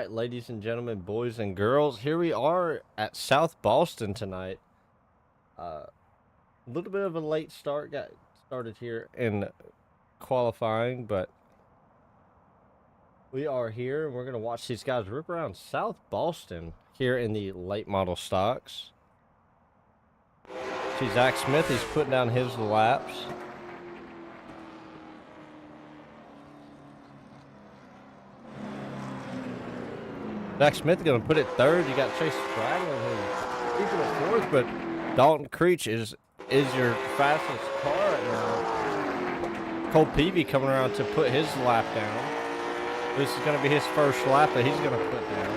right, ladies and gentlemen, boys and girls, here we are at South Boston tonight. A little bit of a late start, got started here in qualifying, but we are here and we're going to watch these guys rip around South Boston here in the late model stocks. See Zach Smith, he's putting down his laps. Zach Smith going to put it third. You got Chase Spradlin who's keeping it fourth, but Dalton Creech is your fastest car right now. Cole Peavy coming around to put his lap down. This is going to be his first lap that he's going to put down.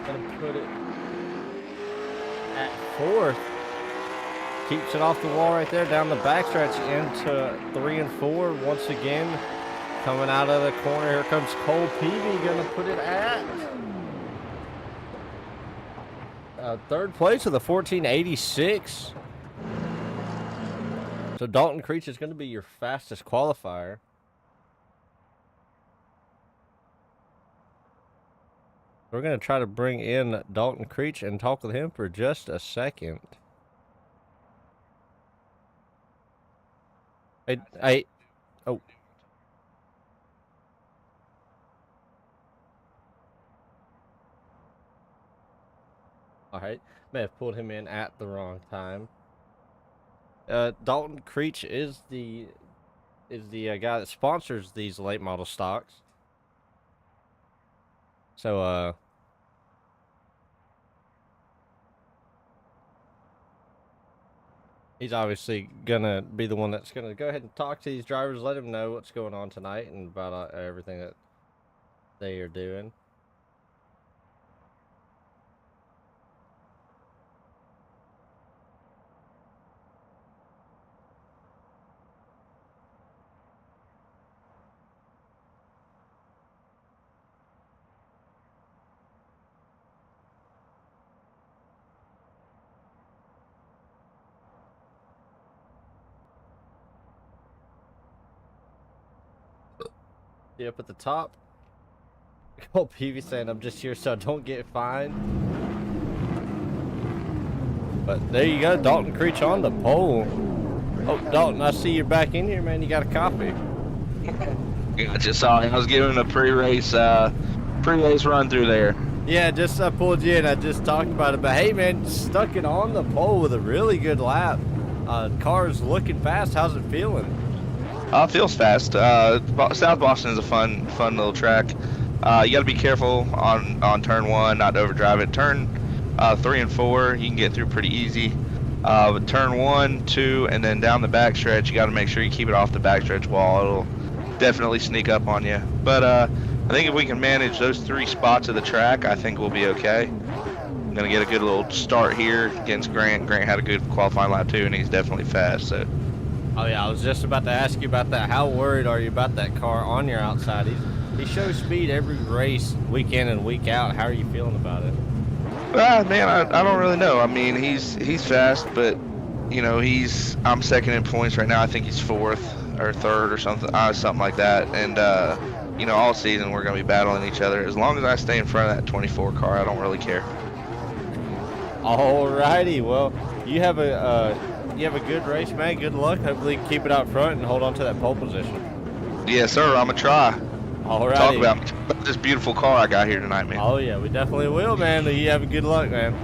Going to put it at fourth. Keeps it off the wall right there, down the backstretch into 3 and 4 once again. Coming out of the corner, here comes Cole Peavy, going to put it at third place with a 14.86. So Dalton Creech is going to be your fastest qualifier. We're going to try to bring in Dalton Creech and talk with him for just a second. Oh. All right, may have pulled him in at the wrong time. Dalton Creech is the guy that sponsors these late model stocks. So he's obviously gonna be the one that's gonna go ahead and talk to these drivers, let them know what's going on tonight and about everything that they are doing. Up at the top. Cole Peavy saying I'm just here so I don't get fined. But there you go, Dalton Creech on the pole. Oh, Dalton, I see you're back in here, man. You got a copy. I just saw him. I was giving a pre-race run through there. Yeah, just I pulled you in. I just talked about it. But hey, man, stuck it on the pole with a really good lap. Car's looking fast. How's it feeling? It feels fast. South Boston is a fun little track. You got to be careful on turn 1, not to overdrive it. Turn 3 and 4, you can get through pretty easy. But turn 1, 2, and then down the backstretch, you got to make sure you keep it off the backstretch wall. It'll definitely sneak up on you. But I think if we can manage those 3 spots of the track, I think we'll be okay. I'm gonna get a good little start here against Grant. Grant had a good qualifying lap too, and he's definitely fast. So. Oh yeah, I was just about to ask you about that. How worried are you about that car on your outside? He shows speed every race, week in and week out. How are you feeling about it? Man, I don't really know. I mean, he's fast, but you know, I'm second in points right now. I think he's 4th or 3rd or something like that. And you know, all season we're gonna be battling each other. As long as I stay in front of that 24 car, I don't really care. Alrighty, well, you have a good race, man. Good luck. Hopefully you can keep it out front and hold on to that pole position. Yes, sir. I'm gonna try. Alrighty. Talk about this beautiful car I got here tonight, man. Oh yeah, we definitely will, man. You have a good luck, man.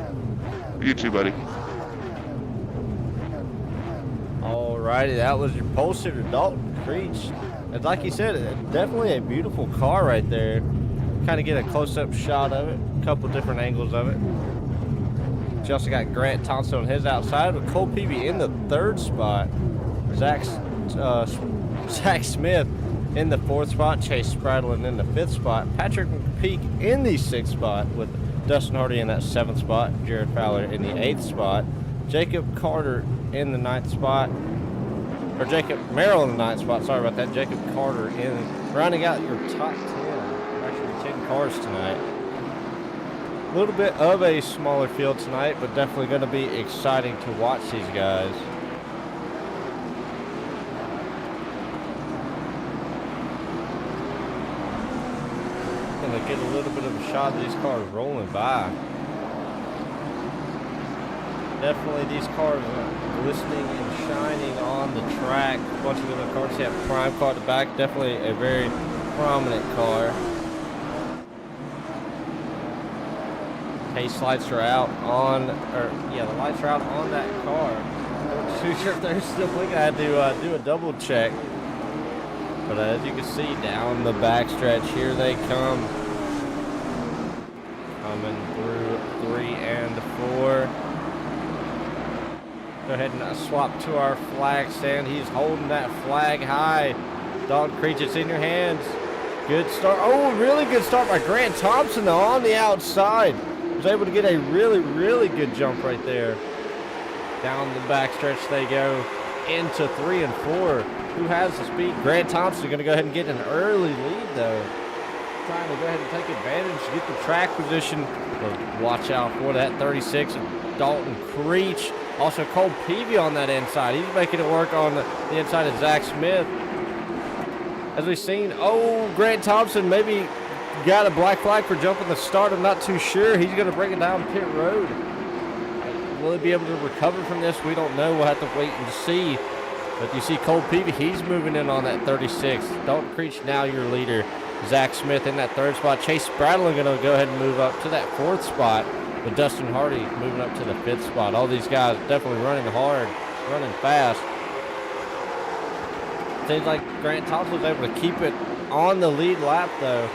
You too, buddy. Alrighty, that was your pole sitter, Dalton Creech. And like you said, definitely a beautiful car right there. Kind of get a close-up shot of it, a couple different angles of it. You also got Grant Thompson on his outside with Cole Peavy in the 3rd spot. Zach Smith in the 4th spot. Chase Spradlin in the 5th spot. Patrick McPeak in the 6th spot with Dustin Hardy in that 7th spot. Jared Fowler in the 8th spot. Jacob Carter in the 9th spot. Or Jacob Merrill in the 9th spot. Sorry about that. Jacob Carter in. Rounding out your top 10. Actually 10 cars tonight. A little bit of a smaller field tonight, but definitely going to be exciting to watch these guys. Going to get a little bit of a shot of these cars rolling by. Definitely these cars are glistening and shining on the track. A bunch of other cars. You have Prime car at the back. Definitely a very prominent car. Pace lights are out on, the lights are out on that car. I'm not too sure if they're still blinking. I had to do a double check. But as you can see, down the backstretch, here they come. Coming through 3 and 4. Go ahead and swap to our flag stand. He's holding that flag high. Dalton Creech, it's in your hands. Good start. Oh, really good start by Grant Thompson though, on the outside. Was able to get a really, really good jump right there. Down the backstretch they go into 3 and 4. Who has the speed? Grant Thompson going to go ahead and get an early lead though. Trying to go ahead and take advantage, get the track position. But watch out for that 36 of Dalton Creech. Also Cole Peavy on that inside. He's making it work on the inside of Zach Smith. As we've seen, Grant Thompson maybe got a black flag for jumping the start. I'm not too sure. He's going to bring it down pit road. Will he be able to recover from this? We don't know. We'll have to wait and see. But you see Cole Peavy, he's moving in on that 36. Dalton Creech now your leader. Zach Smith in that 3rd spot. Chase Spradlin going to go ahead and move up to that 4th spot. With Dustin Hardy moving up to the 5th spot. All these guys definitely running hard, running fast. Seems like Grant Thompson was able to keep it on the lead lap though.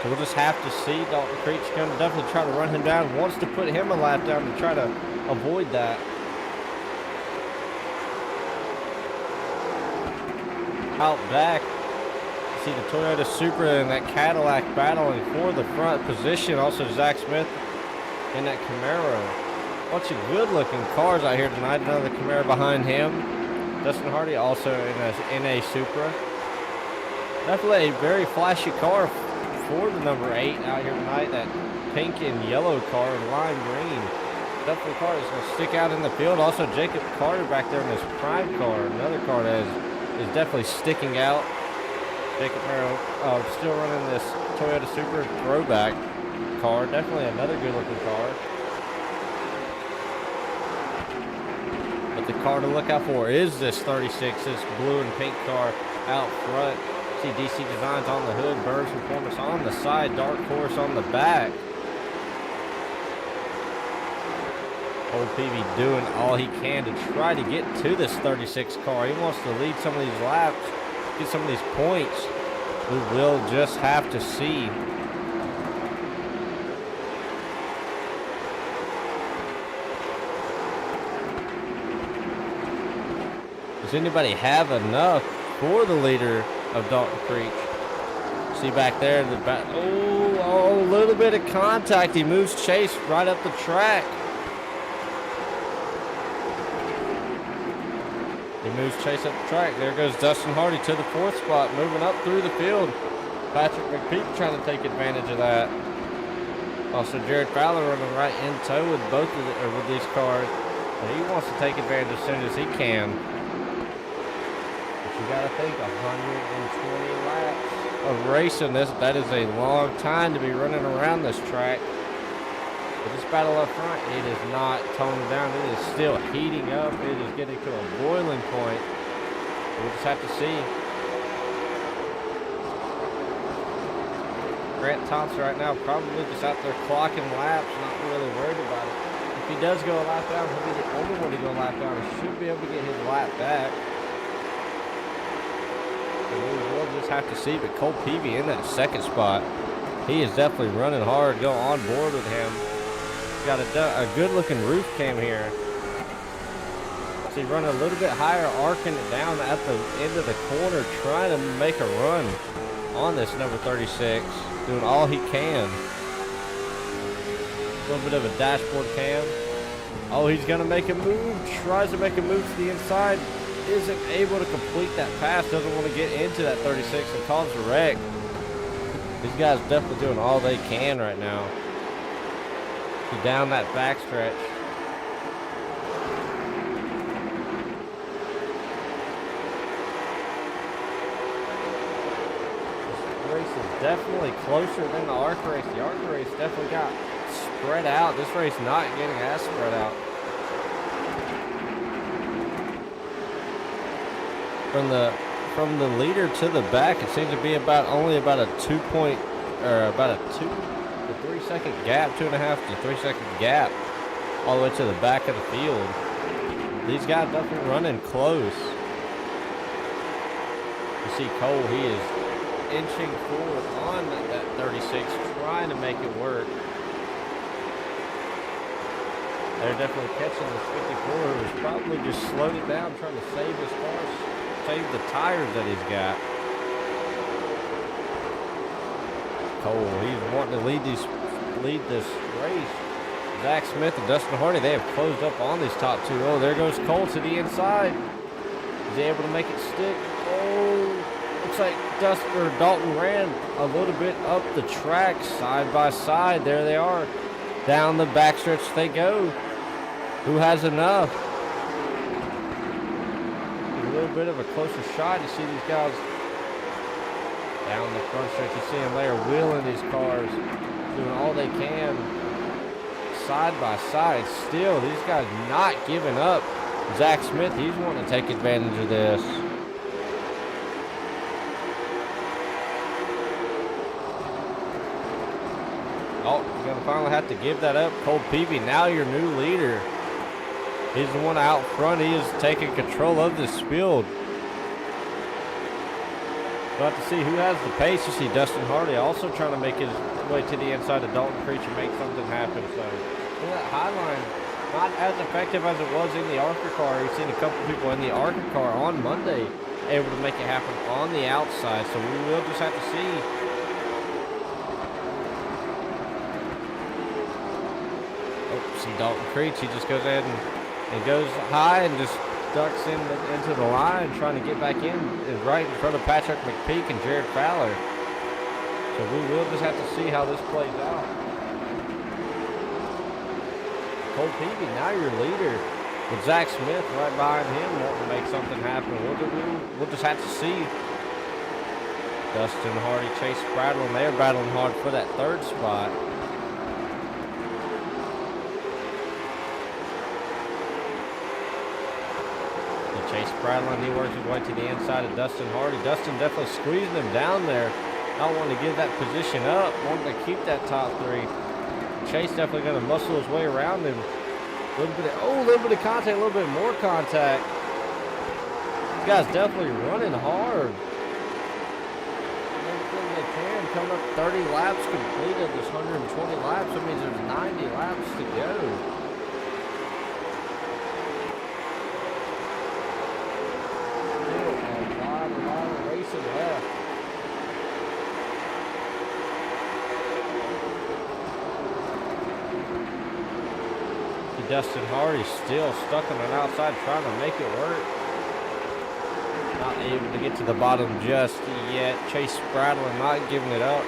So we'll just have to see. Dalton Creech going to definitely try to run him down. Wants to put him a lap down to try to avoid that. Out back, see the Toyota Supra and that Cadillac battling for the front position. Also Zach Smith in that Camaro. Bunch of good-looking cars out here tonight. Another Camaro behind him. Dustin Hardy also in a Supra. Definitely a very flashy car for the number 8 out here tonight. That pink and yellow car and lime green. Definitely a car that's going to stick out in the field. Also Jacob Carter back there in his Prime car. Another car that is definitely sticking out. Jacob Merrill still running this Toyota Supra throwback car. Definitely another good looking car. But the car to look out for is this 36, this blue and pink car out front. See DC Designs on the hood, Burns Performance on the side, Dark Horse on the back. Old Peavy doing all he can to try to get to this 36 car. He wants to lead some of these laps, get some of these points. We will just have to see. Does anybody have enough for the leader of Dalton Creech? See back there in the back. Oh, a little bit of contact. He moves Chase right up the track. He moves Chase up the track. There goes Dustin Hardy to the 4th spot, moving up through the field. Patrick McPeak trying to take advantage of that. Also, Jared Fowler running right in tow with with these cars. And he wants to take advantage as soon as he can. But you got to think 120 laps of racing. That is a long time to be running around this track. But this battle up front, it is not toned down. It is still heating up. It is getting to a boiling point. We'll just have to see. Grant Thompson right now probably just out there clocking laps, not really worried about it. If he does go a lap down, he'll be the only one to go a lap down. He should be able to get his lap back. So we will just have to see. But Cole Peavy in that 2nd spot. He is definitely running hard. Go on board with him. Got a good-looking roof cam here. See, running a little bit higher, arcing it down at the end of the corner, trying to make a run on this number 36. Doing all he can. A little bit of a dashboard cam. Oh, he's going to make a move. Tries to make a move to the inside. Isn't able to complete that pass. Doesn't want to get into that 36 and cause a wreck. These guys definitely doing all they can right now. Down that backstretch. race is definitely closer than the ARCA race. The ARCA race definitely got spread out. This race not getting as spread out. From the leader to the back, it seems to be only about a 2 to 3 second gap, 2.5 to 3 second gap, all the way to the back of the field. These guys definitely running close. You see Cole, he is inching forward on that 36, trying to make it work. They're definitely catching this 54, who's probably just slowed it down, trying to save his car, save the tires that he's got. Cole, he's wanting to lead this race. Zach Smith and Dustin Hardy, they have closed up on these top two. Oh, there goes Cole to the inside. Is he able to make it stick? Oh, looks like Dalton ran a little bit up the track, side by side. There they are. Down the backstretch they go. Who has enough? A little bit of a closer shot. You see these guys down the front stretch. You see them there wheeling these cars, doing all they can side by side. Still, these guys not giving up. Zach Smith, he's wanting to take advantage of this. Oh, you're going to finally have to give that up. Cole Peavy, now your new leader. He's the one out front. He is taking control of this field. We'll have to see who has the pace. You see Dustin Hardy also trying to make his way to the inside of Dalton Creech and make something happen. So, that high line, not as effective as it was in the ARCA car. You've seen a couple people in the ARCA car on Monday able to make it happen on the outside. So we will just have to see. Oh, see Dalton Creech. He just goes ahead and goes high and just ducks into the line, trying to get back in, is right in front of Patrick McPeak and Jared Fowler. So we will just have to see how this plays out. Cole Peavy, now your leader, with Zach Smith right behind him, wanting to make something happen. We'll just have to see. Dustin Hardy, Chase Bradley, they're battling hard for that third spot. Chase Bradley, he works his way to the inside of Dustin Hardy. Dustin definitely squeezing him down there. Not wanting to give that position up, wanting to keep that top three. Chase definitely going to muscle his way around him. A little bit of contact, a little bit more contact. This guy's definitely running hard. Everything they can, coming up 30 laps completed. This 120 laps, that means there's 90 laps to go. Left. Dustin Hardy still stuck on the outside trying to make it work. Not able to get to the bottom just yet. Chase Bradley not giving it up.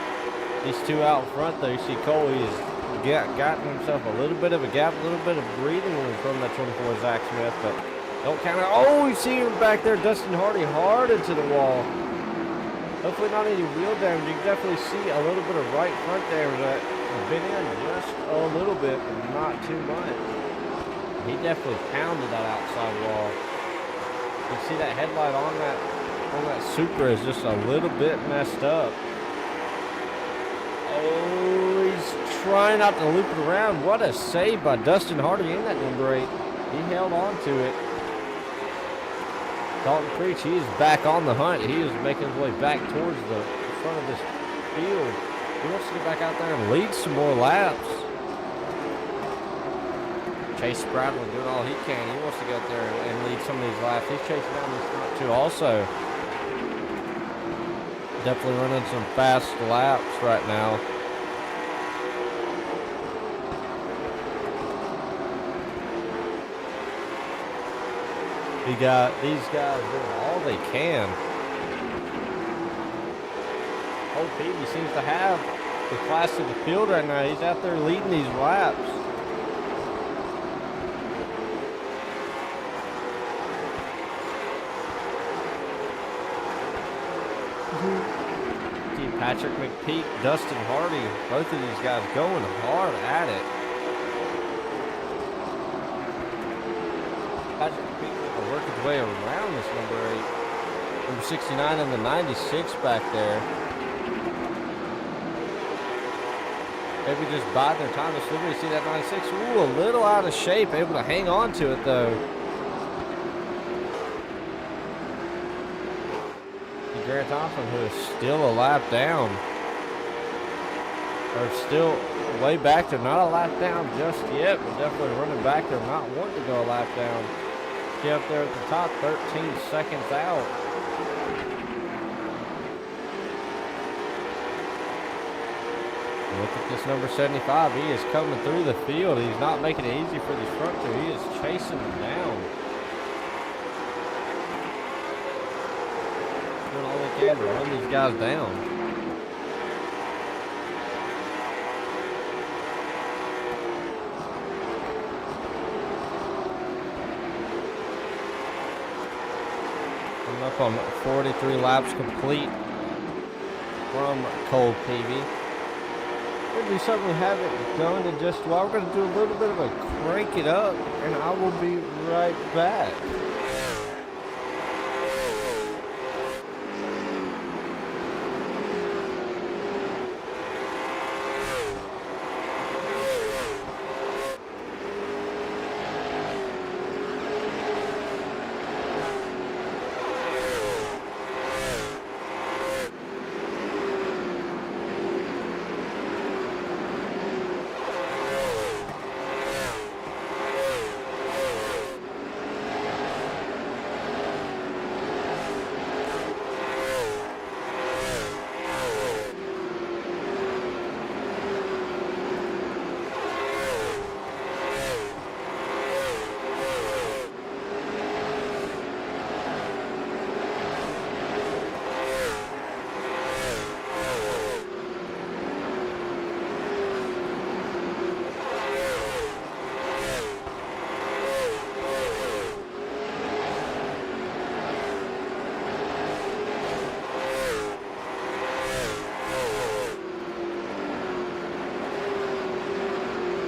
These two out front though, you see Cole, he's gotten himself a little bit of a gap, a little bit of breathing room from that 24 Zach Smith, but don't count it. Oh, we see him back there, Dustin Hardy hard into the wall. Hopefully not any wheel damage. You can definitely see a little bit of right front there that has been in just a little bit, but not too much. He definitely pounded that outside wall. You can see that headlight on that Supra is just a little bit messed up. Oh, he's trying not to loop it around. What a save by Dustin Hardy in that number 8. He held on to it. Dalton Creech, he is back on the hunt. He is making his way back towards the front of this field. He wants to get back out there and lead some more laps. Chase Bradley doing all he can. He wants to go out there and lead some of these laps. He's chasing down this front too also. Definitely running some fast laps right now. We got these guys doing all they can. Cole Peavy seems to have the class of the field right now. He's out there leading these laps. See Patrick McPeak, Dustin Hardy, both of these guys going hard at it. Patrick McPeak will work his way around this number 8. Number 69 and the 96 back there. Maybe just bide their time to slippery. You see that 96? Ooh, a little out of shape. Able to hang on to it, though. Grant Thompson, who is still a lap down. Or still way back. They're not a lap down just yet, but definitely running back. They're not wanting to go a lap down. See up there at the top, 13 seconds out. Look at this number 75. He is coming through the field. He's not making it easy for these front two. He is chasing them down. Doing all they can to run these guys down. Coming up on 43 laps complete from Cole Peavy. It'll be something we haven't done in just a while. We're going to do a little bit of a crank it up, and I will be right back.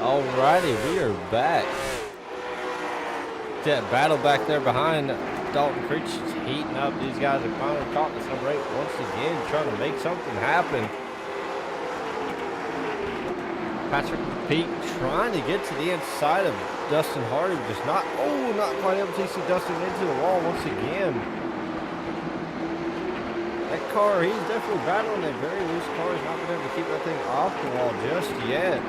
Alrighty, we are back. That battle back there behind Dalton Creech is heating up. These guys are finally caught this number 8 once again, trying to make something happen. Patrick Peak trying to get to the inside of Dustin Hardy, just not quite able to see Dustin into the wall once again. That car, he's definitely battling a very loose car. He's not been able to keep that thing off the wall just yet.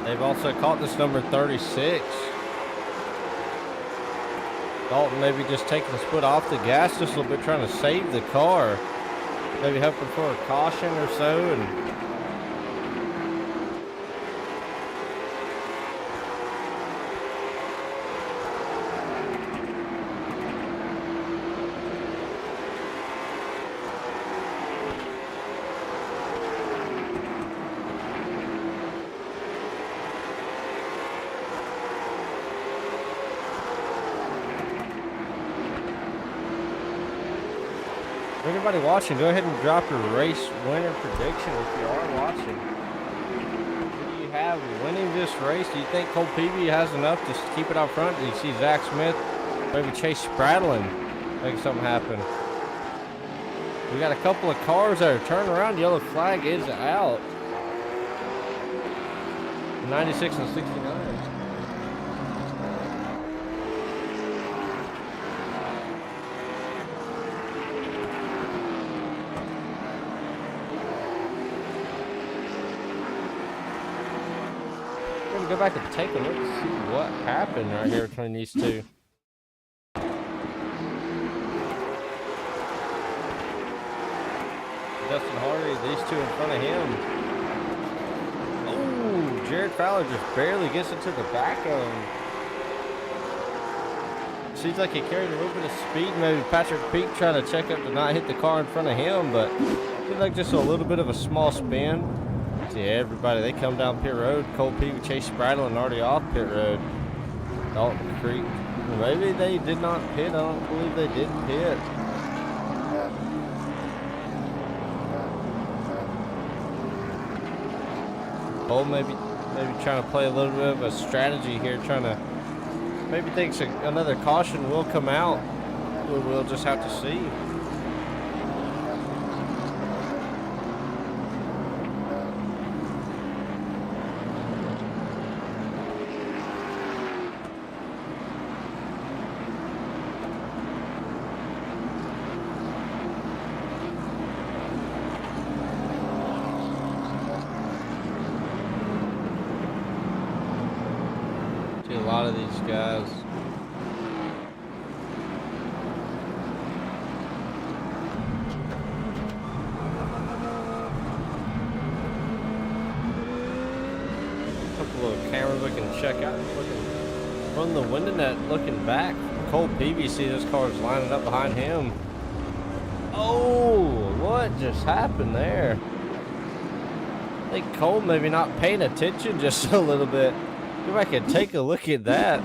They've also caught this number 36. Dalton maybe just taking his foot off the gas just a little bit, trying to save the car. Maybe hoping for a caution or so. And everybody watching, go ahead and drop your race winner prediction if you are watching. Who do you have winning this race? Do you think Cole Peavy has enough to keep it out front? Do you see Zach Smith, maybe Chase Spradlin make something happen? We got a couple of cars that are turning around. Yellow flag is out. 96 and 69. Go back and take a look and see what happened right here between these two. Dustin Hardy, these two in front of him. Oh, Jared Fowler just barely gets into the back of him. Seems like he carried a little bit of speed. Maybe Patrick Peak trying to check up to not hit the car in front of him, but Did like just a little bit of a small spin. See everybody, they come down pit road. Cole Peavy, Chase Spradlin already off pit road. Dalton Creek. Maybe they did not pit. I don't believe they did pit. Cole maybe trying to play a little bit of a strategy here, trying to maybe thinks another caution will come out. We'll just have to see. See a lot of these guys. Cameras we can check out. From the window net, looking back, Cole Peavy, see this car's lining up behind him. Oh, what just happened there? I think Cole maybe not paying attention just a little bit. Go back and take a look at that.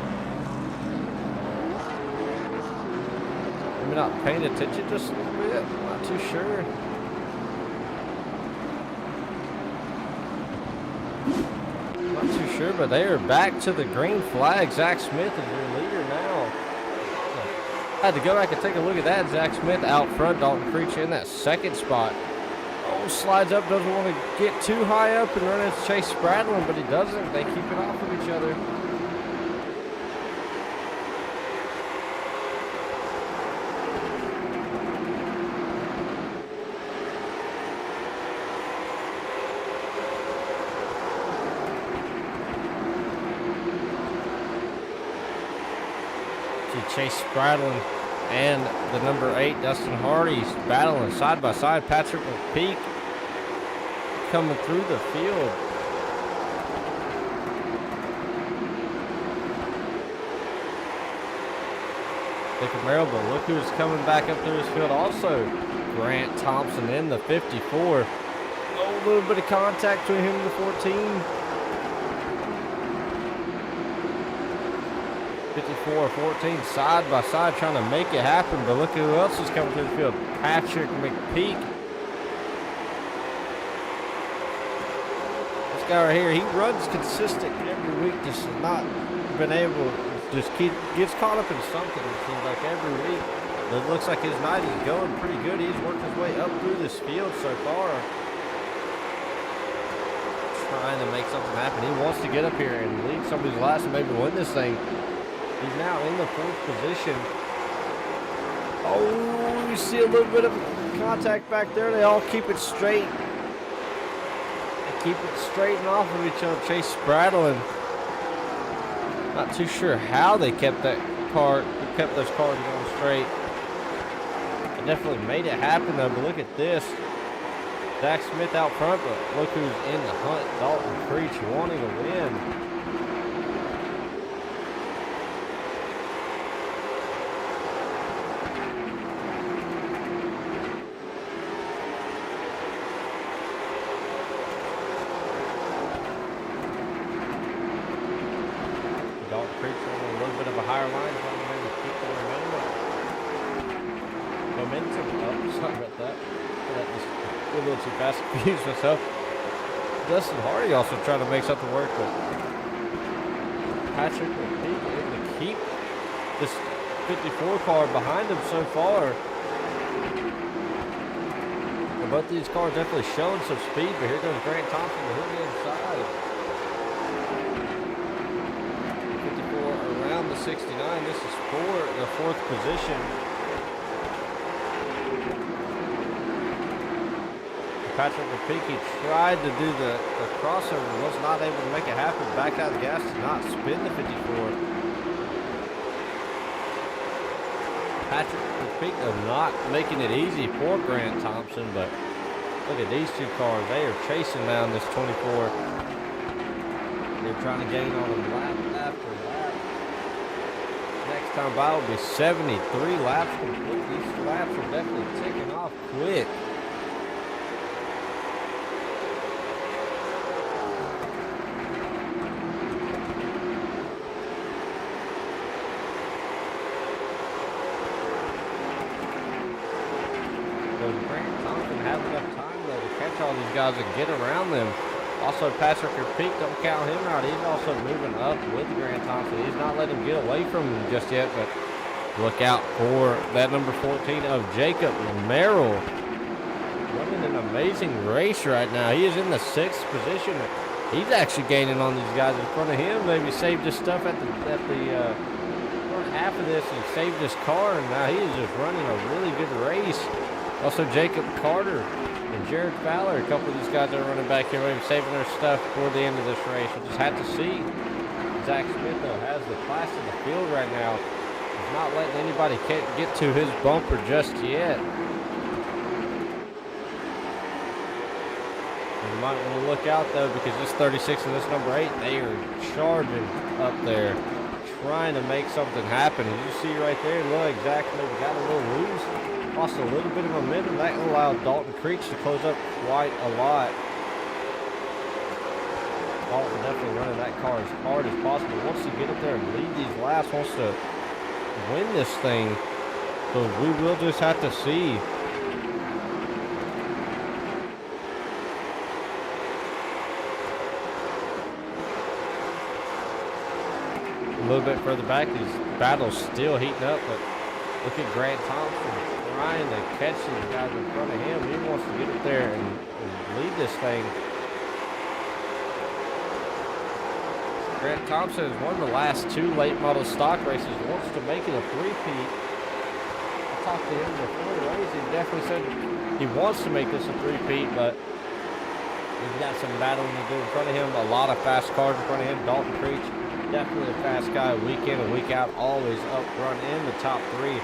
Maybe not paying attention just a little bit. Not too sure. Sure, but they are back to the green flag. Zach Smith is your leader now. I had to go back and take a look at that. Zach Smith out front. Dalton Creech in that second spot. Oh, slides up, doesn't want to get too high up and run into Chase Spradlin, but he doesn't. They keep it off of each other. Chase Spradlin and the number 8 Dustin Hardy's battling side by side. Patrick McPeak coming through the field. The Camaro, but look who's coming back up through his field also. Grant Thompson in the 54. Oh, a little bit of contact between him and the 14. 54-14 side by side trying to make it happen, but look who else is coming through the field. Patrick McPeak. This guy right here, he runs consistent every week, just not been able to just gets caught up in something, it seems like every week. But it looks like his night is going pretty good. He's worked his way up through this field so far. Trying to make something happen. He wants to get up here and lead some of these laps and maybe win this thing. He's now in the 4th position. Oh, you see a little bit of contact back there. They all keep it straight. They keep it straight and off of each other. Chase Spradlin. Not too sure how they kept those cars going straight. They definitely made it happen though, but look at this. Zach Smith out front, but look who's in the hunt. Dalton Creech wanting to win. Dalton Creech on a little bit of a higher line, trying to maybe keep the momentum up. Sorry about that. That just a little too fast, confused myself. Dustin Hardy also trying to make something work, but Patrick McPeak able to keep this 54 car behind him so far. But both these cars definitely showing some speed, but here goes Grant Thompson to hit the inside. 54 around the 69. This is for the 4th position. Patrick McPeak, he tried to do the crossover, was not able to make it happen. Back out of the gas, did not spin the 54. Patrick McPeak not making it easy for Grant Thompson, but look at these two cars. They are chasing down this 24. They're trying to gain on them lap after lap. Next time by will be 73 laps complete. These laps are definitely ticking off quick. Does Grant Thompson have enough time, though, to catch all these guys and get around them? Also, Patrick Peak, don't count him out. He's also moving up with Grant Thompson. He's not letting him get away from him just yet, but look out for that number 14 of Jacob Merrill. Running an amazing race right now. He is in the 6th position. He's actually gaining on these guys in front of him. Maybe saved his stuff at the front half of this and saved his car, and now he is just running a really good race. Also, Jacob Carter and Jared Fowler, a couple of these guys are running back here, maybe saving their stuff for the end of this race. We'll just have to see. Zach Smith, though, has the class in the field right now. He's not letting anybody get to his bumper just yet. You might want to look out, though, because this 36 and this number 8, they are charging up there, trying to make something happen. As you see right there, look, Zach maybe got a little loose, lost a little bit of momentum. That allowed Dalton Creech to close up quite a lot. Dalton definitely running that car as hard as possible. Wants to get up there and lead these laps, wants to win this thing. So we will just have to see. A little bit further back, these battles still heating up, but look at Grant Thompson trying to catch these guys in front of him. He wants to get up there and lead this thing. Grant Thompson has won the last 2 late model stock races, wants to make it a 3-peat. I talked to him before the race. He definitely said he wants to make this a 3-peat, but he's got some battling to do in front of him. A lot of fast cars in front of him. Dalton Creech, definitely a fast guy week in and week out, always up front in the top 3.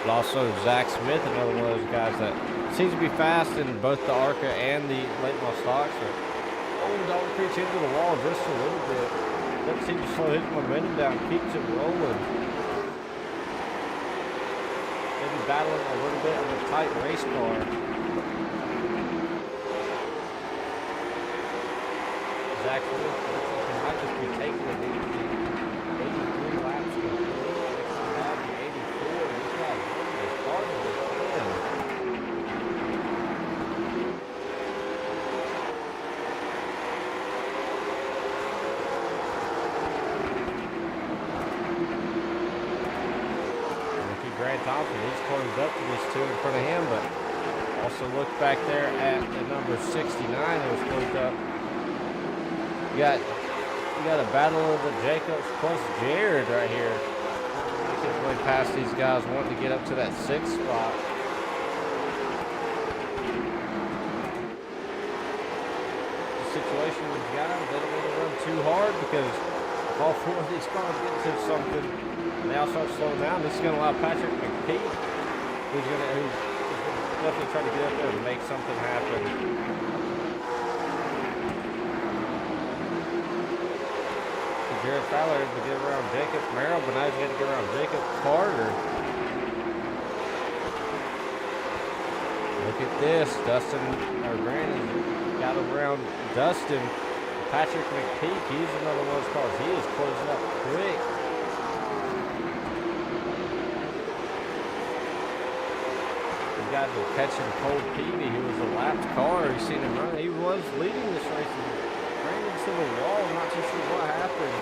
But also Zach Smith, another one of those guys that seems to be fast in both the ARCA and the late model stocks. Dalton Creech into the wall just a little bit. Doesn't seem to slow his momentum down, keeps it rolling. Maybe battling a little bit of a tight race car. Zach Smith looks like he might just be taking it easy. 83 laps to go. Have the 84. This guy's running as hard as he can. Look at Grant Thompson. He's closed up to this 2 in front of him, but also look back there at the number 69 that was closed up. You got a battle of the Jacobs plus Jared right here. Making his way past these guys wanting to get up to that 6th spot. The situation with these guys, they don't want to run too hard because if all 4 of these cars get to something and they all start slowing down, this is going to allow Patrick McPeak, who's definitely try to get up there and make something happen. Jared Fowler able to get around Jacob Merrill, but now he's going to get around Jacob Carter. Look at this. Grant got around Dustin. Patrick McPeak, he's another one of those cars. He is closing up quick. These guys are catching Cole Peavy, who was a lapped car. You've seen him run. He was leading this race. Ran into the wall. I'm not too sure what happened.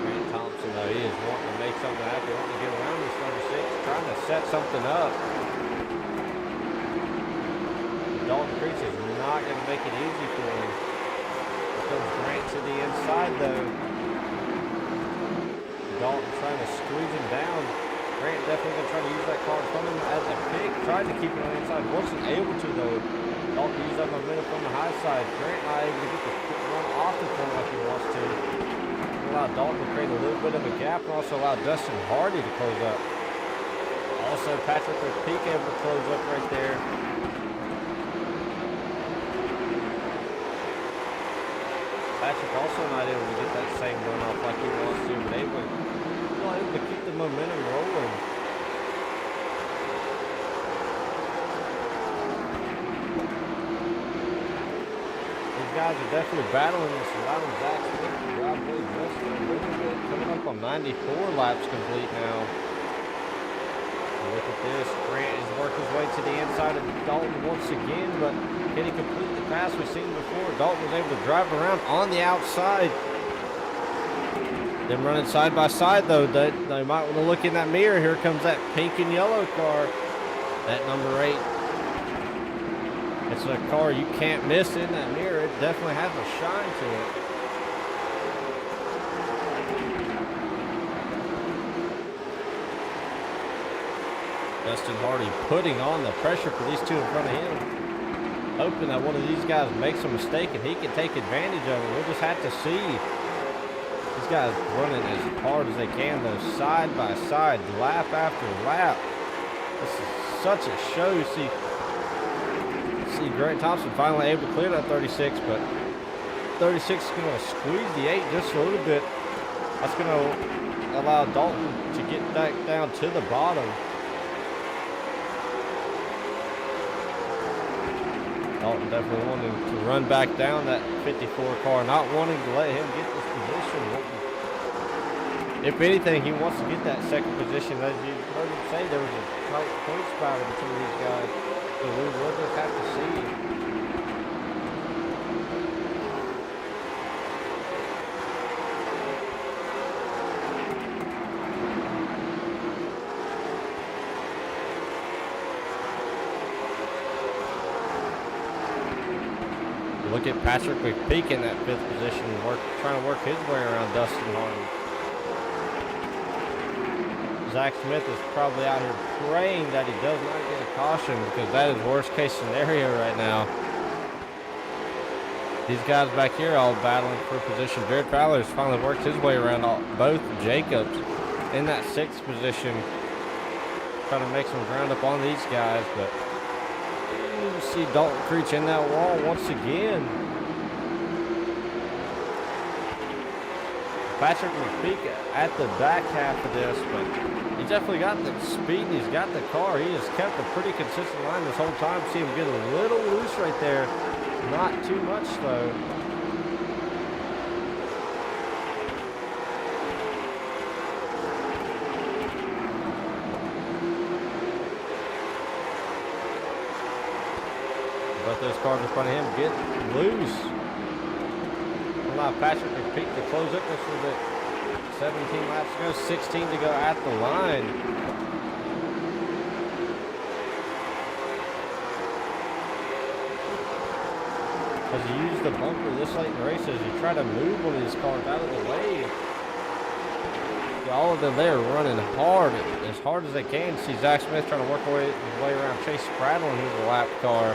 Grant Thompson, though, he is wanting to make something happen. Wanting to get around this number 6, trying to set something up. Dalton Creech is not going to make it easy for him. Here comes Grant to the inside, though. Dalton trying to squeeze him down. Grant definitely going to try to use that car in front of him as a pick. Tried to keep it on the inside. Wasn't able to, though. Dalton used that momentum from the high side. Grant not able to get the run off the corner like he wants to. Allow Dalton to create a little bit of a gap and also allow Dustin Hardy to close up. Also, Patrick McPeak able to close up right there. Patrick also not able to get that same run off like he wants to, but able to keep the momentum rolling. These guys are definitely battling this, allowing Zach Smith to drive away just a little bit. Coming up on 94 laps complete now. Look at this. Grant is working his way to the inside of Dalton once again, but can he complete the pass we've seen before? Dalton was able to drive around on the outside. Them running side by side, though. They might want to look in that mirror. Here comes that pink and yellow car. That number 8. It's a car you can't miss in that mirror. It definitely has a shine to it. Justin Hardy putting on the pressure for these two in front of him. Hoping that one of these guys makes a mistake and he can take advantage of it. We'll just have to see. These guys running as hard as they can, though, side by side, lap after lap. This is such a show. See Grant Thompson finally able to clear that 36, but 36 is going to squeeze the 8 just a little bit. That's going to allow Dalton to get back down to the bottom. Dalton definitely wanting to run back down that 54 car, not wanting to let him get this position. If anything, he wants to get that second position. As you heard him say, there was a tight points battle between these guys. So we will just have to see. Look at Patrick McPeak in that 5th position, trying to work his way around Dustin Hardy. Zach Smith is probably out here praying that he does not get a caution, because that is worst case scenario right now. These guys back here all battling for position. Jared Fowler has finally worked his way around both Jacobs in that 6th position, trying to make some ground up on these guys, but you see Dalton Creech in that wall once again. Patrick McPeak at the back half of this, but he's definitely got the speed and he's got the car. He has kept a pretty consistent line this whole time. See him get a little loose right there. Not too much though. But those cars in front of him get loose. Allow Patrick McPeak to close up just a little bit. 17 laps to go, 16 to go at the line. As you use the bumper this late in the race, as you try to move one of these cars out of the way. All of them there running hard as they can. See Zach Smith trying to work his way around Chase Spraddle in his lap car.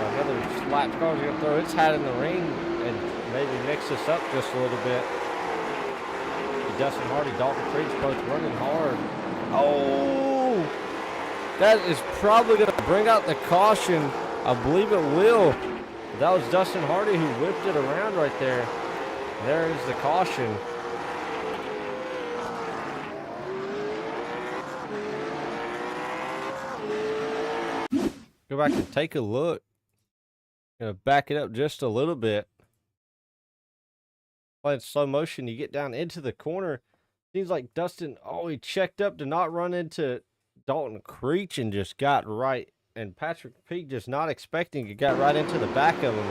Another lap car is going to throw its hat in the ring and maybe mix this up just a little bit. Dustin Hardy, Dalton Creech both running hard. Oh! That is probably going to bring out the caution. I believe it will. That was Dustin Hardy who whipped it around right there. There is the caution. Go back and take a look. Gonna back it up just a little bit. Playing slow motion, you get down into the corner. Seems like Dustin, he checked up to not run into Dalton Creech and just got right. And Patrick Peak just not expecting it, got right into the back of him.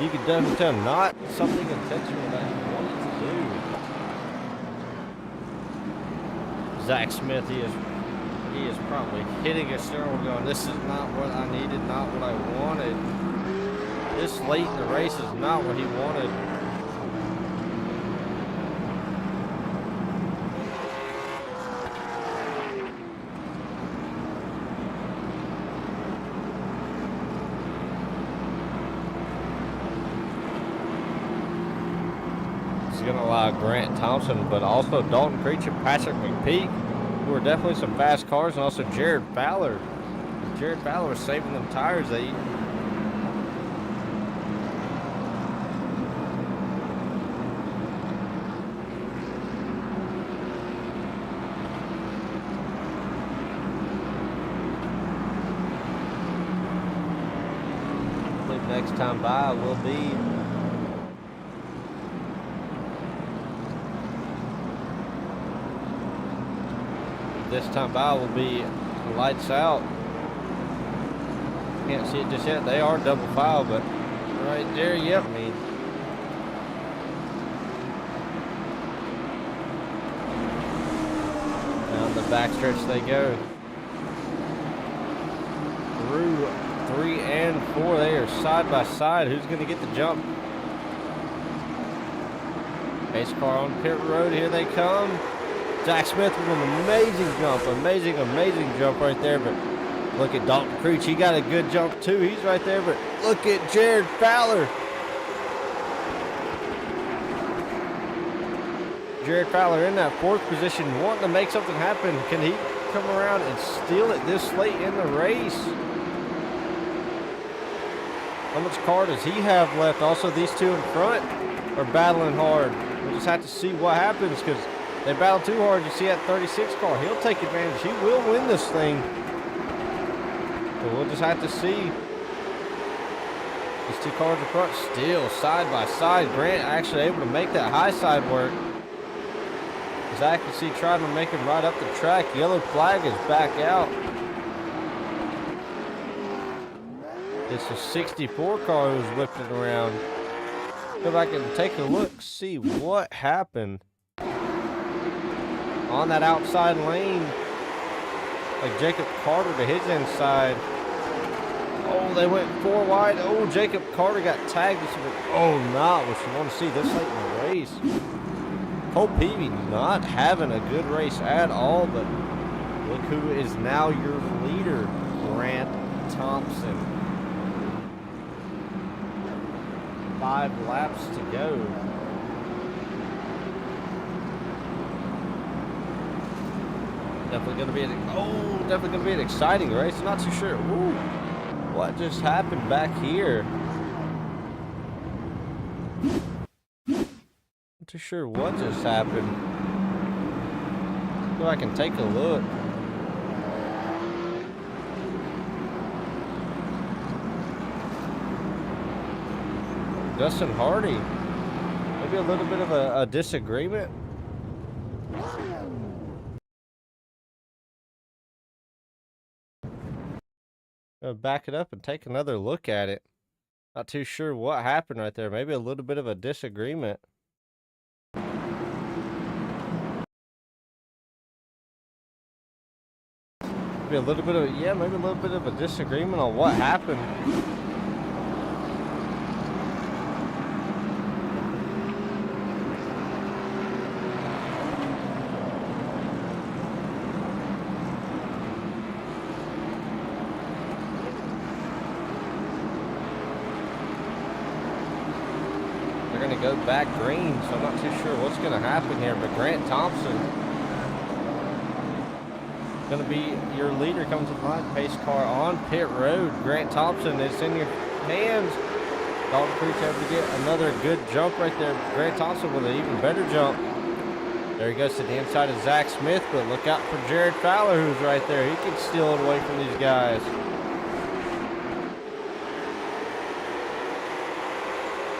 You could definitely tell not something intentional that he wanted to do. Zach Smith, he is probably hitting a steering wheel going, this is not what I needed, not what I wanted. This late in the race is not what he wanted. Going to allow Grant Thompson, but also Dalton Creech and Patrick McPeak, who are definitely some fast cars, and also Jared Fowler. Jared Fowler was saving them tires. Next time by will be lights out. Can't see it just yet. They are double file, but right there, yep. I mean, down the backstretch they go. Through 3 and 4, they are side by side. Who's going to get the jump? Pace car on pit road. Here they come. Zach Smith with an amazing jump. Amazing jump right there. But look at Dalton Creech. He got a good jump too. He's right there. But look at Jared Fowler. Jared Fowler in that 4th position, wanting to make something happen. Can he come around and steal it this late in the race? How much car does he have left? Also, these two in front are battling hard. We'll just have to see what happens because they battle too hard. You see that 36 car. He'll take advantage. He will win this thing. But we'll just have to see. These two cars in front still side by side. Grant actually able to make that high side work. Zach, you see, trying to make him right up the track. Yellow flag is back out. It's a 64 car who's whipping around. Go back and take a look, see what happened on that outside lane. Like Jacob Carter to his inside. Oh, they went 4 wide. Oh, Jacob Carter got tagged. Oh, not what you want to see this late in the race. Cole Peavy not having a good race at all, but look who is now your leader, Grant Thompson. 5 laps to go. Definitely gonna be an exciting race. Not too sure. Ooh, what just happened back here? Not too sure what just happened. So I can take a look. Dustin Hardy. Maybe a little bit of a disagreement. Back it up and take another look at it. Not too sure what happened right there. Maybe a little bit of a disagreement. Maybe a little bit of a disagreement on what happened. Go back green, so I'm not too sure what's going to happen here, but Grant Thompson going to be your leader coming to the line. Pace car on pit road. Grant Thompson, it's in your hands. Dalton Creech able to get another good jump right there. Grant Thompson with an even better jump. There he goes to the inside of Zach Smith, but look out for Jared Fowler who's right there. He can steal it away from these guys.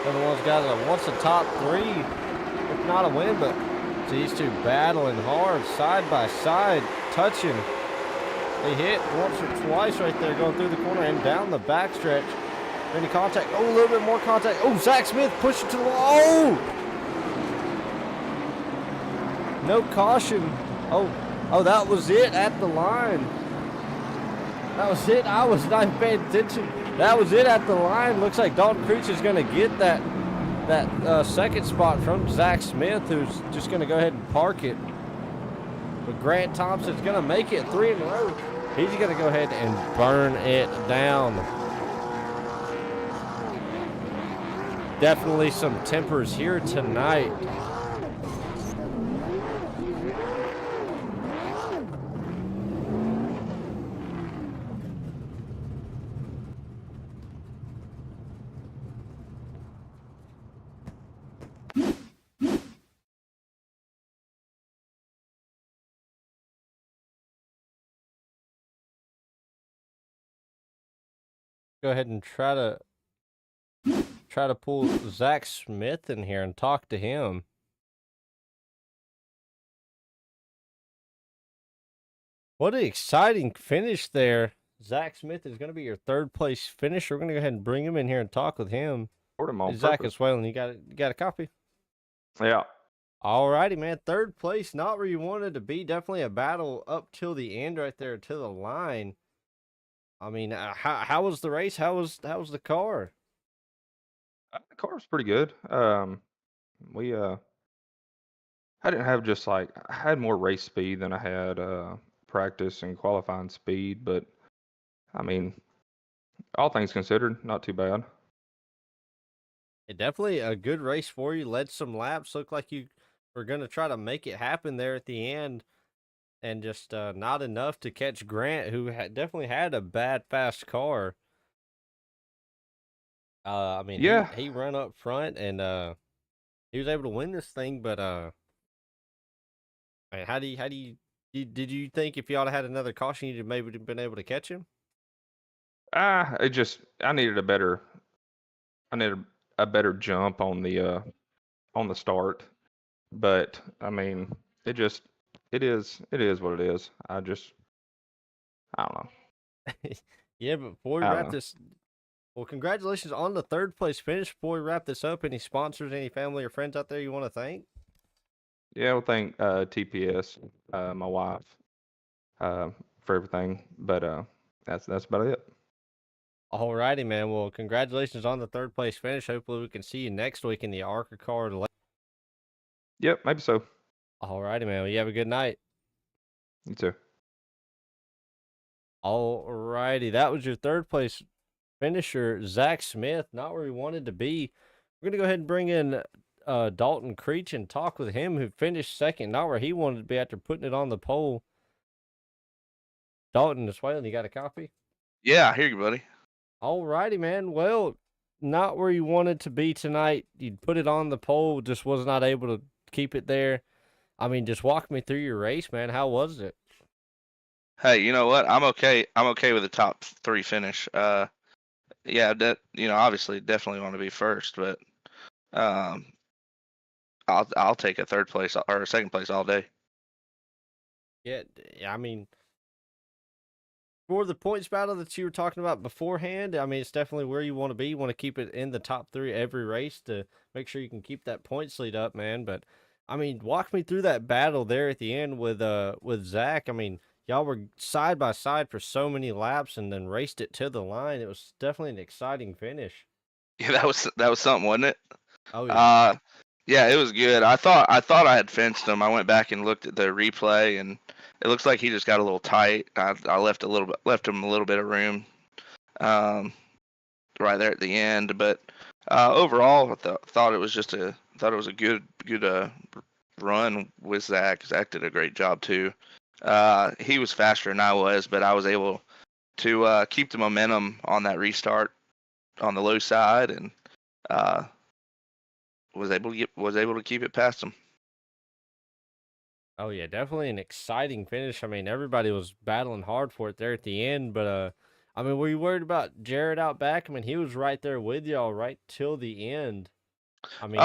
One of those guys that wants the top 3, if not a win, but these two battling hard, side by side, touching. They hit once or twice right there, going through the corner and down the backstretch. Any contact? Oh, a little bit more contact. Oh, Zach Smith pushed it to the wall. Oh! No caution. Oh, that was it at the line. That was it. I was not paying attention. That was it at the line. Looks like Dalton Creech is going to get that second spot from Zach Smith, who's just going to go ahead and park it. But Grant Thompson's going to make it 3 in a row. He's going to go ahead and burn it down. Definitely some tempers here tonight. Go ahead and try to try to pull Zach Smith in here and talk to him. What an exciting finish there. Zach Smith is going to be your third place finisher. We're going to go ahead and bring him in here and talk with him. Put him on Zach purpose. is Whalen. You got a copy? Yeah. All righty, man. Third place, not where you wanted to be. Definitely a battle up till the end, right there to the line. I mean, how was the race? How was the car? The car was pretty good. We I didn't have just like I had more race speed than I had practice and qualifying speed, but I mean, all things considered, not too bad. It definitely a good race for you. Led some laps. Looked like you were going to try to make it happen there at the end, and just not enough to catch Grant, who definitely had a bad fast car. I mean, Yeah. he ran up front and he was able to win this thing. But I mean, how do you did you think if y'all had another caution, you'd maybe been able to catch him? I needed a better jump on the start, but I mean, it is what it is. I don't know. Yeah, but before we I don't wrap know. this, well, congratulations on the third place finish. Before we wrap this up, any sponsors, any family or friends out there you want to thank? Yeah, well, thank TPS, my wife, for everything, but that's about it. All righty, man. Well, congratulations on the third place finish. Hopefully, we can see you next week in the ARCA car. Yep, maybe so. All righty, man. Well, you have a good night. You too. All righty. That was your third place finisher, Zach Smith. Not where he wanted to be. We're going to go ahead and bring in Dalton Creech and talk with him, who finished second. Not where he wanted to be after putting it on the pole. Dalton, as well. You got a copy? Yeah, I hear you, buddy. All righty, man. Well, not where you wanted to be tonight. You put it on the pole, just was not able to keep it there. I mean, just walk me through your race, man. How was it? Hey, you know what? I'm okay. I'm okay with the top 3 finish. Yeah, obviously, definitely want to be first, but um, I'll take a third place or a second place all day. Yeah, I mean, for the points battle that you were talking about beforehand, I mean, it's definitely where you want to be. You want to keep it in the top 3 every race to make sure you can keep that points lead up, man. But I mean, walk me through that battle there at the end with Zach. I mean, y'all were side by side for so many laps and then raced it to the line. It was definitely an exciting finish. Yeah, that was something, wasn't it? Oh yeah. Yeah, it was good. I thought I had fenced him. I went back and looked at the replay, and it looks like he just got a little tight. I left him a little bit of room, right there at the end. But overall, I thought it was a good run with Zach. Zach did a great job too. He was faster than I was, but I was able to keep the momentum on that restart on the low side, and was able to keep it past him. Oh yeah, definitely an exciting finish. I mean, everybody was battling hard for it there at the end, but I mean, were you worried about Jared out back? I mean, he was right there with y'all right till the end. I mean,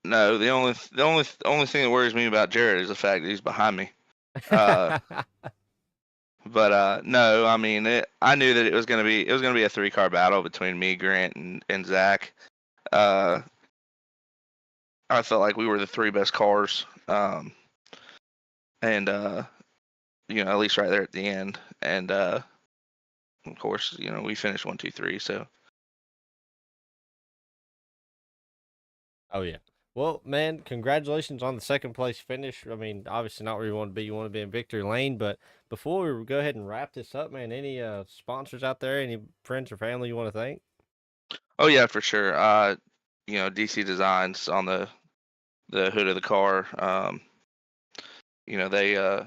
No. The only thing that worries me about Jared is the fact that he's behind me. But no, I mean, I knew that it was gonna be a 3-car battle between me, Grant, and Zach. I felt like we were the 3 best cars, and at least right there at the end. And of course, we finished 1, 2, 3. So oh yeah. Well, man, congratulations on the second place finish. I mean, obviously not where you want to be. You want to be in victory lane. But before we go ahead and wrap this up, man, any sponsors out there, any friends or family you want to thank? oh yeah, for sure. DC Designs on the hood of the car. They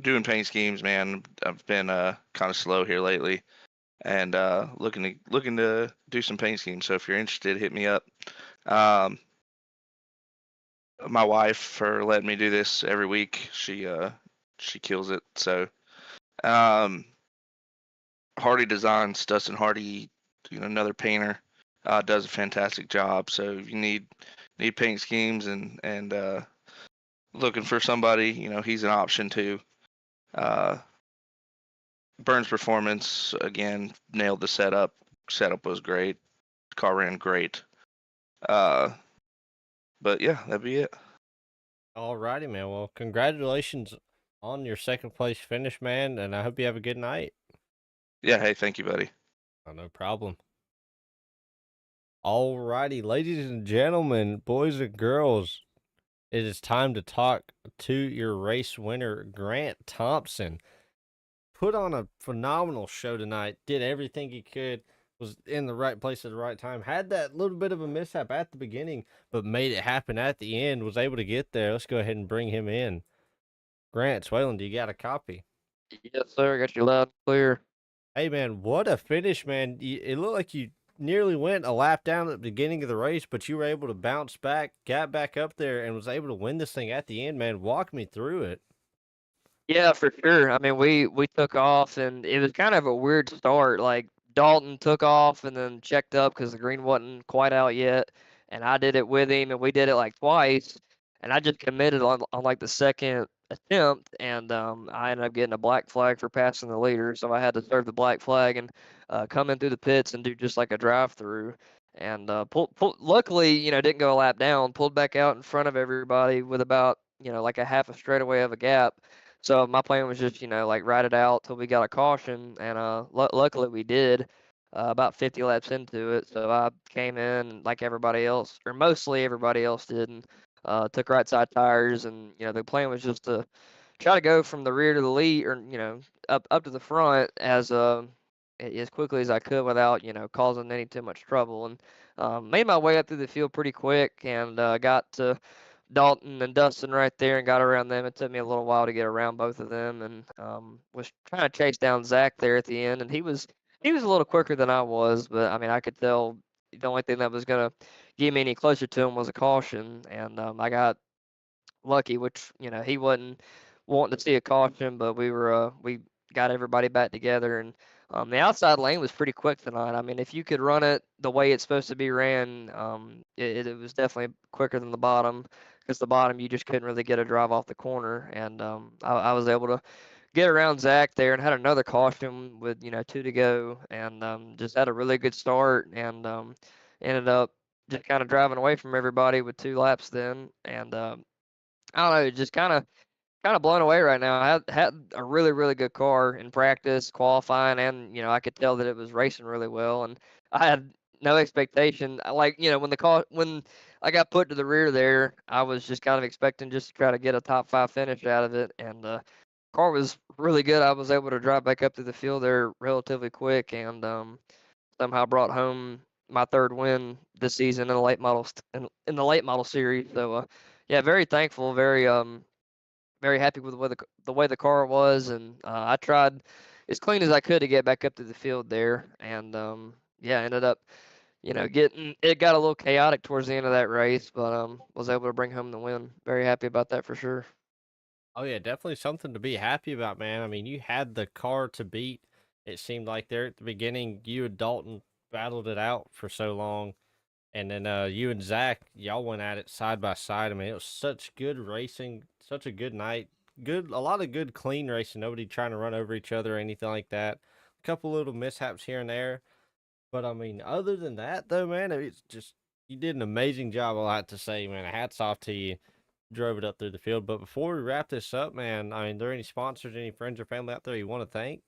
doing paint schemes, man. I've been kind of slow here lately, and looking to do some paint schemes. So if you're interested, hit me up. My wife, for letting me do this every week, she kills it. So Hardy Designs, Dustin Hardy, another painter. does a fantastic job. So if you need paint schemes and looking for somebody, he's an option too. Burns Performance again nailed the setup. Setup was great. Car ran great. But yeah, that'd be it. Alrighty, man. Well, congratulations on your second place finish, man, and I hope you have a good night. Yeah, hey, thank you, buddy. Oh, no problem. Alrighty, ladies and gentlemen, boys and girls, it is time to talk to your race winner, Grant Thompson. Put on a phenomenal show tonight, did everything he could, was in the right place at the right time, had that little bit of a mishap at the beginning, but made it happen at the end, was able to get there. Let's go ahead and bring him in. Grant Swalen, do you got a copy? Yes, sir. Got you loud and clear. Hey, man, what a finish, man. It looked like you nearly went a lap down at the beginning of the race, but you were able to bounce back, got back up there, and was able to win this thing at the end, man. Walk me through it. Yeah, for sure. I mean, we took off, and it was kind of a weird start. Like Dalton took off and then checked up because the green wasn't quite out yet, and I did it with him, and we did it like twice, and I just committed on like the second attempt, and I ended up getting a black flag for passing the leader, so I had to serve the black flag and come in through the pits and do just like a drive through. And luckily, didn't go a lap down, pulled back out in front of everybody with about, like a half a straightaway of a gap. So my plan was just, like ride it out till we got a caution, and luckily we did. About 50 laps into it, so I came in like everybody else, or mostly everybody else did, and took right side tires. And the plan was just to try to go from the rear to the lead, or up to the front as quickly as I could without causing any too much trouble. And made my way up through the field pretty quick, and got to Dalton and Dustin right there and got around them. It took me a little while to get around both of them, and was trying to chase down Zach there at the end, and he was a little quicker than I was, but I mean I could tell the only thing that was gonna get me any closer to him was a caution, and I got lucky, which he wasn't wanting to see a caution, but we got everybody back together, and the outside lane was pretty quick tonight. I mean, if you could run it the way it's supposed to be ran, it was definitely quicker than the bottom, because the bottom you just couldn't really get a drive off the corner, and I was able to get around Zach there and had another caution with 2 to go, and just had a really good start, and ended up just kind of driving away from everybody with 2 laps then, and I don't know, just kind of blown away right now. I had a really, really good car in practice, qualifying, and I could tell that it was racing really well. And I had no expectation. Like when I got put to the rear there, I was just kind of expecting just to try to get a top 5 finish out of it. And the car was really good. I was able to drive back up to the field there relatively quick, and somehow brought home my 3rd win this season in the late model in the late model series. So yeah, very thankful, very happy with the way the car was, and I tried as clean as I could to get back up to the field there, and yeah, ended up getting it got a little chaotic towards the end of that race, but was able to bring home the win. Very happy about that for sure. Oh, yeah, definitely something to be happy about, man. I mean, you had the car to beat. It seemed like there at the beginning, you and Dalton battled it out for so long. And then you and Zach, y'all went at it side by side. I mean, it was such good racing, such a good night. A lot of good, clean racing. Nobody trying to run over each other or anything like that. A couple little mishaps here and there. But I mean, other than that, though, man, it's just, you did an amazing job, I like to say, man. Hats off to you. Drove it up through the field. But before we wrap this up, man, I mean, are there any sponsors, any friends or family out there you want to thank?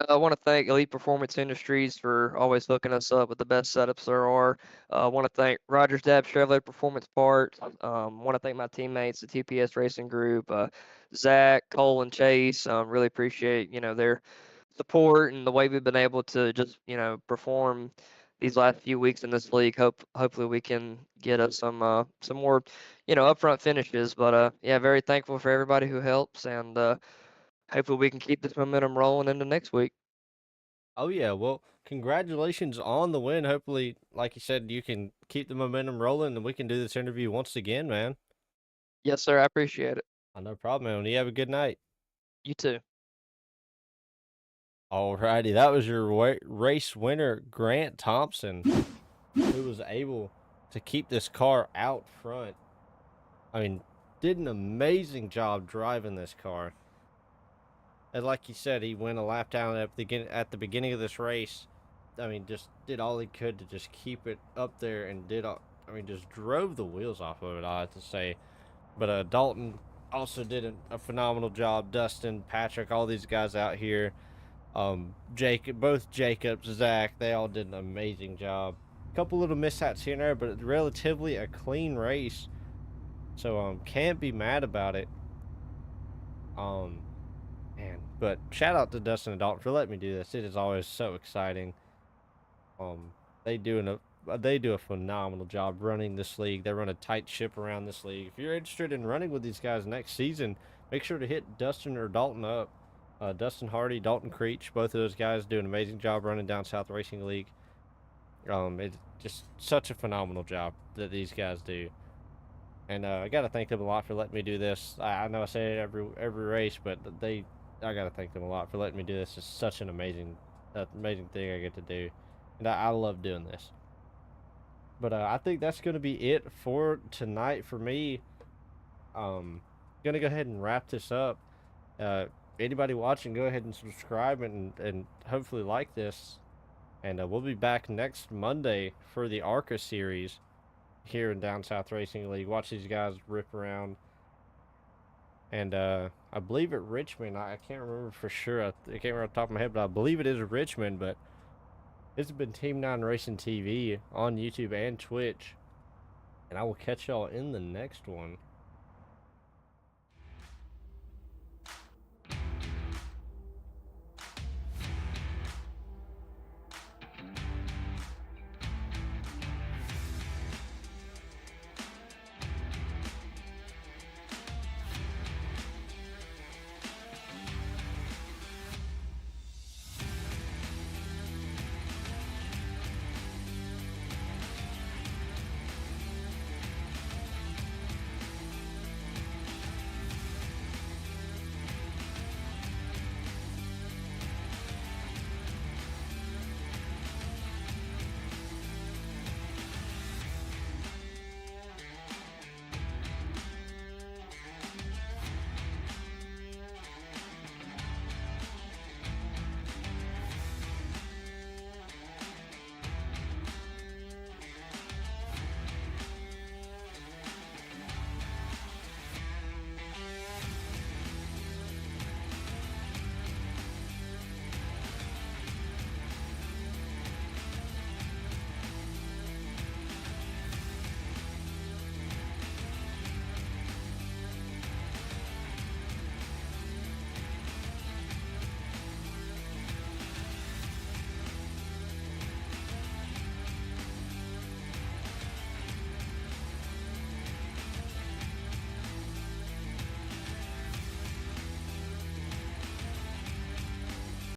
I want to thank Elite Performance Industries for always hooking us up with the best setups there are. I want to thank Rogers Dab Chevrolet Performance Parts. Want to thank my teammates, the TPS Racing Group, Zach, Cole, and Chase. Really appreciate their support and the way we've been able to just perform these last few weeks in this league. Hopefully we can get us some more upfront finishes. But yeah, very thankful for everybody who helps, and hopefully we can keep this momentum rolling into next week. Oh, yeah. Well, congratulations on the win. Hopefully, like you said, you can keep the momentum rolling and we can do this interview once again, man. Yes, sir. I appreciate it. No problem, man. You have a good night. You too. Alrighty, that was your race winner, Grant Thompson. who was able to keep this car out front. I mean, did an amazing job driving this car. And like you said, he went a lap down at the beginning of this race. I mean, just did all he could to just keep it up there and just drove the wheels off of it, I have to say. But Dalton also did a phenomenal job. Dustin, Patrick, all these guys out here. Both Jacobs, Zach, they all did an amazing job. A couple little mishaps here and there, but relatively a clean race. So can't be mad about it. But shout out to Dustin and Dalton for letting me do this. It is always so exciting. They do a phenomenal job running this league. They run a tight ship around this league. If you're interested in running with these guys next season, make sure to hit Dustin or Dalton up. Dustin Hardy, Dalton Creech, both of those guys do an amazing job running Down South Racing League. It's just such a phenomenal job that these guys do. And I got to thank them a lot for letting me do this. I know I say it every race, but I got to thank them a lot for letting me do this. It's such an amazing thing I get to do. And I love doing this. But I think that's going to be it for tonight for me. Going to go ahead and wrap this up. Anybody watching, go ahead and subscribe and hopefully like this. And we'll be back next Monday for the ARCA series here in Down South Racing League. Watch these guys rip around. And I believe at Richmond, I can't remember for sure. I can't remember off the top of my head, but I believe it is Richmond. But this has been Team 9 Racing TV on YouTube and Twitch. And I will catch y'all in the next one.